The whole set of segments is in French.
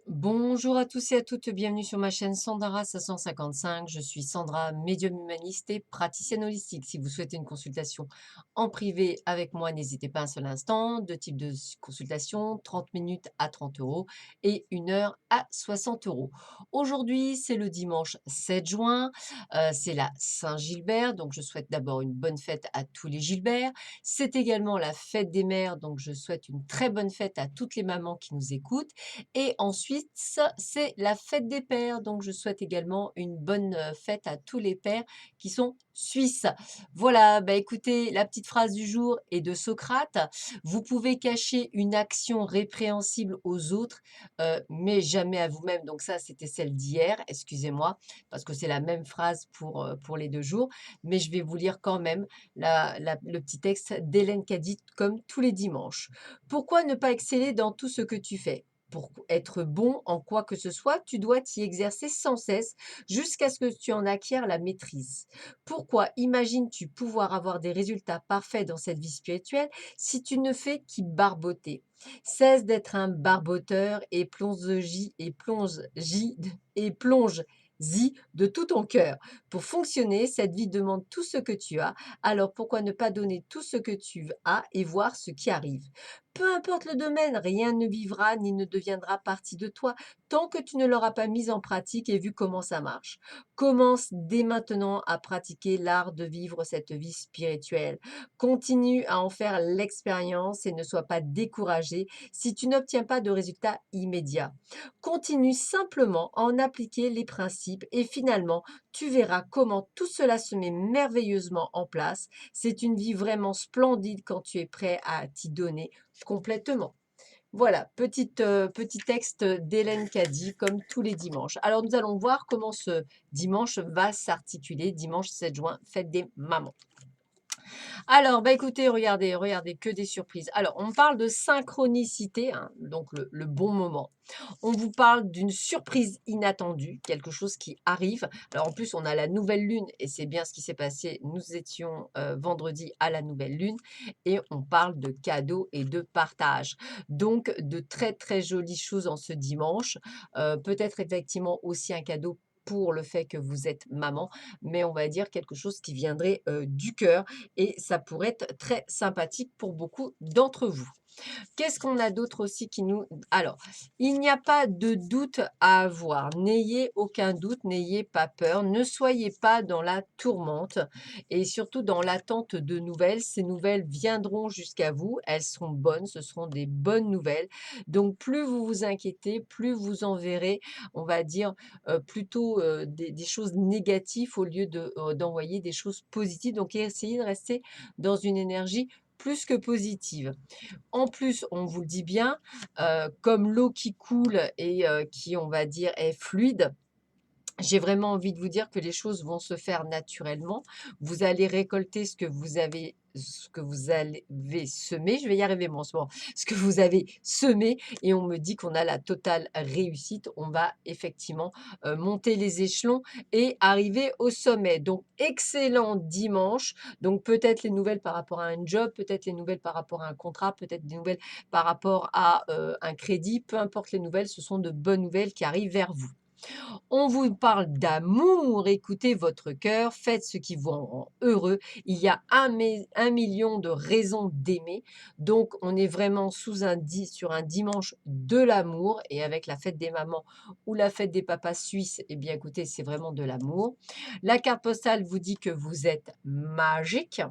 Bonjour à tous et à toutes, bienvenue sur ma chaîne Sandara 555. Je suis Sandra, médium humaniste et praticienne holistique. Si vous souhaitez une consultation en privé avec moi, n'hésitez pas un seul instant. Deux types de consultations, 30 minutes à 30 euros et 1 heure à 60 euros. Aujourd'hui, c'est le dimanche 7 juin, c'est la Saint-Gilbert, donc je souhaite d'abord une bonne fête à tous les Gilbert. C'est également la fête des mères, donc je souhaite une très bonne fête à toutes les mamans qui nous écoutent. Et ensuite, ça, c'est la fête des pères. Donc, je souhaite également une bonne fête à tous les pères qui sont suisses. Voilà, bah écoutez, la petite phrase du jour est de Socrate. Vous pouvez cacher une action répréhensible aux autres, mais jamais à vous-même. Donc ça, c'était celle d'hier, excusez-moi, parce que c'est la même phrase pour les 2 jours. Mais je vais vous lire quand même le petit texte d'Hélène Cadit comme tous les dimanches. Pourquoi ne pas exceller dans tout ce que tu fais? Pour être bon en quoi que ce soit, tu dois t'y exercer sans cesse jusqu'à ce que tu en acquières la maîtrise. Pourquoi imagines-tu pouvoir avoir des résultats parfaits dans cette vie spirituelle si tu ne fais qu'y barboter? Cesse d'être un barboteur et plonge-y de tout ton cœur. Pour fonctionner, cette vie demande tout ce que tu as, alors pourquoi ne pas donner tout ce que tu as et voir ce qui arrive? Peu importe le domaine, rien ne vivra ni ne deviendra partie de toi tant que tu ne l'auras pas mis en pratique et vu comment ça marche. Commence dès maintenant à pratiquer l'art de vivre cette vie spirituelle. Continue à en faire l'expérience et ne sois pas découragé si tu n'obtiens pas de résultats immédiats. Continue simplement à en appliquer les principes et finalement, tu verras comment tout cela se met merveilleusement en place. C'est une vie vraiment splendide quand tu es prêt à t'y donner complètement. Voilà, petit texte d'Hélène Caddy, comme tous les dimanches. Alors, nous allons voir comment ce dimanche va s'articuler. Dimanche 7 juin, fête des mamans. Alors, bah écoutez, regardez, que des surprises. Alors, on parle de synchronicité, hein, donc le bon moment. On vous parle d'une surprise inattendue, quelque chose qui arrive. Alors, en plus, on a la nouvelle lune et c'est bien ce qui s'est passé. Nous étions vendredi à la nouvelle lune et on parle de cadeaux et de partage. Donc, de très, très jolies choses en ce dimanche. Peut-être effectivement aussi un cadeau pour le fait que vous êtes maman, mais on va dire quelque chose qui viendrait du cœur et ça pourrait être très sympathique pour beaucoup d'entre vous. Qu'est-ce qu'on a d'autre aussi qui nous... Alors, il n'y a pas de doute à avoir. N'ayez aucun doute, n'ayez pas peur. Ne soyez pas dans la tourmente et surtout dans l'attente de nouvelles. Ces nouvelles viendront jusqu'à vous. Elles seront bonnes, ce seront des bonnes nouvelles. Donc, plus vous vous inquiétez, plus vous en verrez, on va dire, plutôt des choses négatives au lieu d'envoyer des choses positives. Donc, essayez de rester dans une énergie plus que positive. En plus, on vous le dit bien, comme l'eau qui coule et qui, on va dire, est fluide, j'ai vraiment envie de vous dire que les choses vont se faire naturellement. Vous allez récolter ce que vous avez semé. Je vais y arriver moi en ce moment. Ce que vous avez semé et on me dit qu'on a la totale réussite. On va effectivement monter les échelons et arriver au sommet. Donc, excellent dimanche. Donc, peut-être les nouvelles par rapport à un job, peut-être les nouvelles par rapport à un contrat, peut-être des nouvelles par rapport à un crédit. Peu importe les nouvelles, ce sont de bonnes nouvelles qui arrivent vers vous. On vous parle d'amour, écoutez votre cœur, faites ce qui vous rend heureux. Il y a 1 million de raisons d'aimer. Donc, on est vraiment sur un dimanche de l'amour. Et avec la fête des mamans ou la fête des papas suisses, eh bien, écoutez, c'est vraiment de l'amour. La carte postale vous dit que vous êtes magique.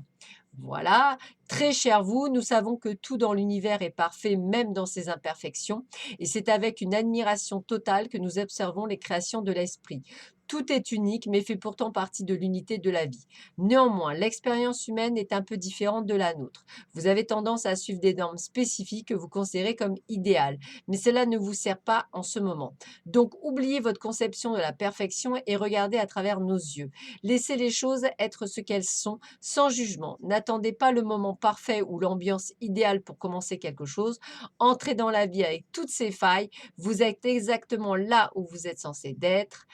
Voilà, très cher vous, nous savons que tout dans l'univers est parfait, même dans ses imperfections, et c'est avec une admiration totale que nous observons les créations de l'esprit. Tout est unique, mais fait pourtant partie de l'unité de la vie. Néanmoins, l'expérience humaine est un peu différente de la nôtre. Vous avez tendance à suivre des normes spécifiques que vous considérez comme idéales, mais cela ne vous sert pas en ce moment. Donc, oubliez votre conception de la perfection et regardez à travers nos yeux. Laissez les choses être ce qu'elles sont, sans jugement. N'attendez pas le moment parfait ou l'ambiance idéale pour commencer quelque chose. Entrez dans la vie avec toutes ses failles. Vous êtes exactement là où vous êtes censé être.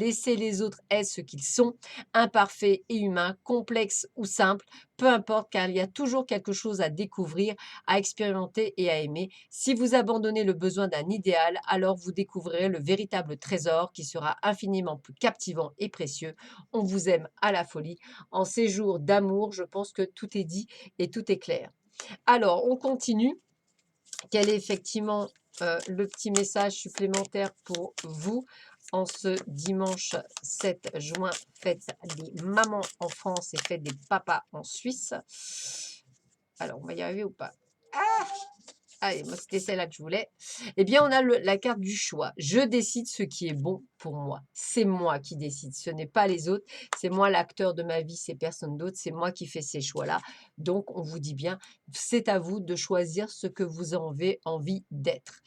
Laissez les autres être ce qu'ils sont, imparfaits et humains, complexes ou simples. peu importe, car il y a toujours quelque chose à découvrir, à expérimenter et à aimer. Si vous abandonnez le besoin d'un idéal, alors vous découvrirez le véritable trésor qui sera infiniment plus captivant et précieux. On vous aime à la folie. En ces jours d'amour, je pense que tout est dit et tout est clair. Alors, on continue. Quel est effectivement le petit message supplémentaire pour vous en ce dimanche 7 juin? Faites des mamans en France et faites des papas en Suisse. Alors, on va y arriver ou pas? Allez, moi, c'était celle-là que je voulais. Eh bien, on a la carte du choix. Je décide ce qui est bon pour moi. C'est moi qui décide. Ce n'est pas les autres. C'est moi l'acteur de ma vie. C'est personne d'autre. C'est moi qui fais ces choix-là. Donc, on vous dit bien, c'est à vous de choisir ce que vous avez envie d'être.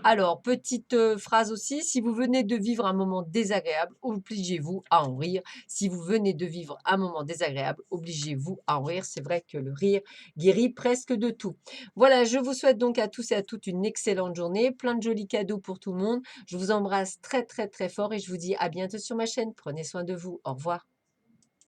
Alors, petite phrase aussi. Si vous venez de vivre un moment désagréable, obligez-vous à en rire. Si vous venez de vivre un moment désagréable, obligez-vous à en rire. C'est vrai que le rire guérit presque de tout. Voilà, je vous souhaite donc à tous et à toutes une excellente journée, plein de jolis cadeaux pour tout le monde. Je vous embrasse très très très fort et je vous dis à bientôt sur ma chaîne. Prenez soin de vous. Au revoir.